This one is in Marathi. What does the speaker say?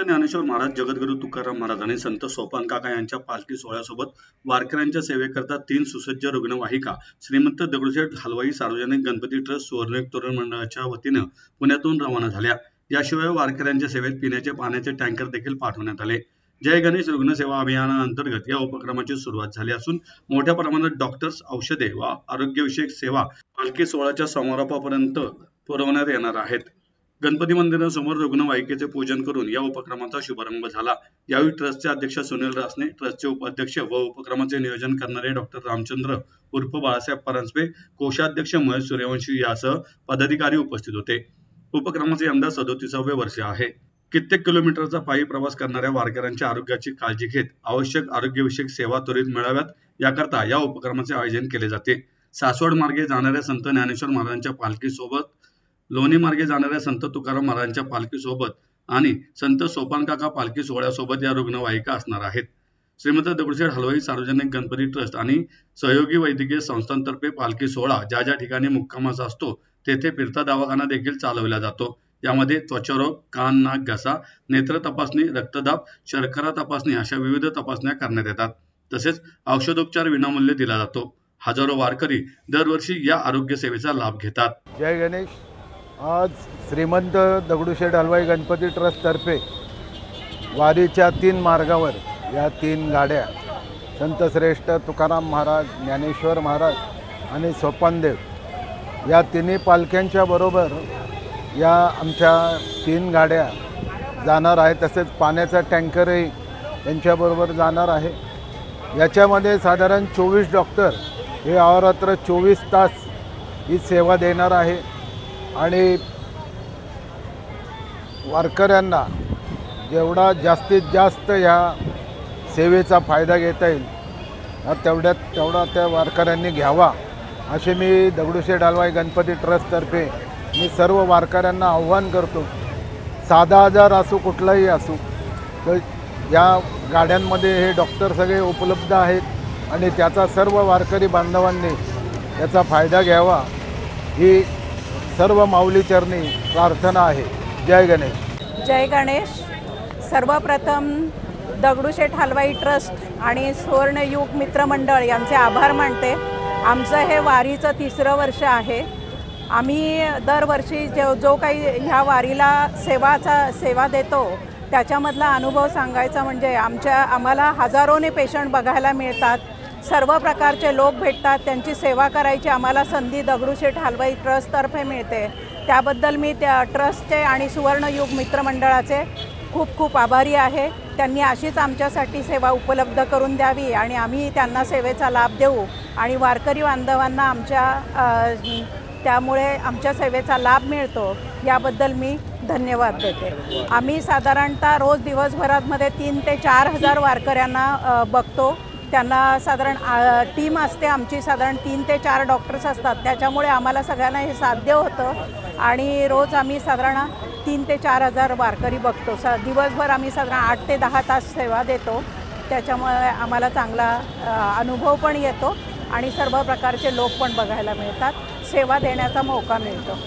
ज्ञानेश्वर महाराज, जगद्गुरू तुकाराम महाराज आणि संत सोपान काका यांच्या पालखी सोहळ्यासोबत वारकऱ्यांच्या सेवेकरता 3 सुसज्ज रुग्णवाहिका श्रीमंत दगडूशेठ हलवाई सार्वजनिक गणपती ट्रस्ट सुवर्णयुग तरुण मंडळाच्या वतीनं पुण्यातून रवाना झाल्या। याशिवाय वारकऱ्यांच्या सेवेत पिण्याचे पाण्याचे टँकर देखील पाठवण्यात आले। जय गणेश रुग्णसेवा अभियानाअंतर्गत या उपक्रमाची सुरुवात झाली असून मोठ्या प्रमाणात डॉक्टर्स, औषधे व आरोग्यविषयक सेवा पालखी सोहळ्याच्या समारोपापर्यंत पुरवण्यात येणार आहेत। गणपती मंदिरासमोर रुग्णवाहिकेचे पूजन करून या उपक्रमाचा शुभारंभ झाला। यावेळी ट्रस्टचे अध्यक्ष सुनील रासने, ट्रस्टचे उपाध्यक्ष व उपक्रमाचे नियोजन करणारे डॉक्टर रामचंद्र उर्फ बाळासाहेब परांजपे, कोषाध्यक्ष महेश सूर्यवंशी यासह पदाधिकारी उपस्थित होते। उपक्रमाचे यंदा 37वे वर्ष आहे। कित्येक किलोमीटरचा पायी प्रवास करणाऱ्या वारकऱ्यांच्या आरोग्याची काळजी घेत आवश्यक आरोग्यविषयक सेवा त्वरित मिळाव्यात याकरता या उपक्रमाचे आयोजन केले जाते। सासवड मार्गे जाणाऱ्या संत ज्ञानेश्वर महाराजांच्या पालखीसोबत, लोणी मार्गे जाणाऱ्या संत तुकाराम महाराजांच्या पालखीसोबत आणि संत सोपान काका पालखी सोहळ्यासोबत या रुग्णवाहिका असणार आहेत। श्रीमंत दगडूशेठ हलवाई सार्वजनिक गणपती ट्रस्ट आणि सहयोगी वैद्यकीय संस्थांतर्फे पालखी सोहळा ज्या ज्या ठिकाणी मुक्कामाचा असतो तेथे फिरता दवाखाना देखील चालवला जातो। यामध्ये त्वचारोग, कान, नाक, घसा, नेत्र तपासणी, रक्तदाब, शर्करा तपासणी अशा विविध तपासण्या करण्यात येतात। तसेच औषधोपचार विनामूल्य दिला जातो। हजारो वारकरी दरवर्षी या आरोग्य सेवेचा लाभ घेतात। जय गणेश। आज श्रीमंत दगडूशेठ हलवाई गणपती ट्रस्टतर्फे वारीच्या 3 मार्गावर या 3 गाड्या संत श्रेष्ठ तुकाराम महाराज, ज्ञानेश्वर महाराज आणि सोपानदेव या तिन्ही पालख्यांच्या बरोबर या आमच्या 3 गाड्या जाणार आहे। तसेच पाण्याचा टँकरही यांच्याबरोबर जाणार आहे। याच्यामध्ये साधारण 24 डॉक्टर हे अहोरात्र 24 तास ही सेवा देणार आहे आणि वारकऱ्यांना जेवढा जास्तीत जास्त या सेवेचा फायदा घेता येईल तेवढा त्या वारकऱ्यांनी घ्यावा असे मी दगडूशेठ हलवाई गणपती ट्रस्टतर्फे मी सर्व वारकऱ्यांना आव्हान करतो। साधा आजार असो कुठलाही असो तर या गाड्यांमध्ये हे डॉक्टर सगळे उपलब्ध आहेत आणि त्याचा सर्व वारकरी बांधवांनी याचा फायदा घ्यावा ही सर्व माऊली चरणी प्रार्थना आहे। जय गणेश। जय गणेश। सर्वप्रथम दगडूशेठ हलवाई ट्रस्ट आणि सुवर्णयुग मित्रमंडळ यांचे आभार मानते। आमचं हे वारीचं 3रं वर्ष आहे। आम्ही दरवर्षी जो काही ह्या वारीला सेवा देतो त्याच्यामधला अनुभव सांगायचा म्हणजे आम्हाला हजारोने पेशंट बघायला मिळतात। सर्व प्रकारचे लोक भेटतात, त्यांची सेवा करायची आम्हाला संधी दगडूशेठ हलवाई ट्रस्टतर्फे मिळते। त्याबद्दल मी त्या ट्रस्टचे आणि सुवर्णयुग मित्रमंडळाचे खूप खूप आभारी आहे। त्यांनी अशीच आमच्यासाठी सेवा उपलब्ध करून द्यावी आणि आम्ही त्यांना सेवेचा लाभ देऊ आणि वारकरी बांधवांना त्यामुळे आमच्या सेवेचा लाभ मिळतो याबद्दल मी धन्यवाद देते। आम्ही साधारणतः रोज दिवसभरामध्ये 3 ते 4 हजार वारकऱ्यांना बघतो। त्यांना साधारण टीम असते आमची, साधारण 3 ते 4 डॉक्टर्स असतात। त्याच्यामुळे आम्हाला सगळ्यांना हे साध्य होतं आणि रोज आम्ही साधारण 3 ते 4 हजार वारकरी बघतो। दिवसभर आम्ही साधारण 8 ते 10 तास सेवा देतो। त्याच्यामुळे आम्हाला चांगला अनुभव पण येतो आणि सर्व प्रकारचे लोक पण बघायला मिळतात, सेवा देण्याचा मौका मिळतो।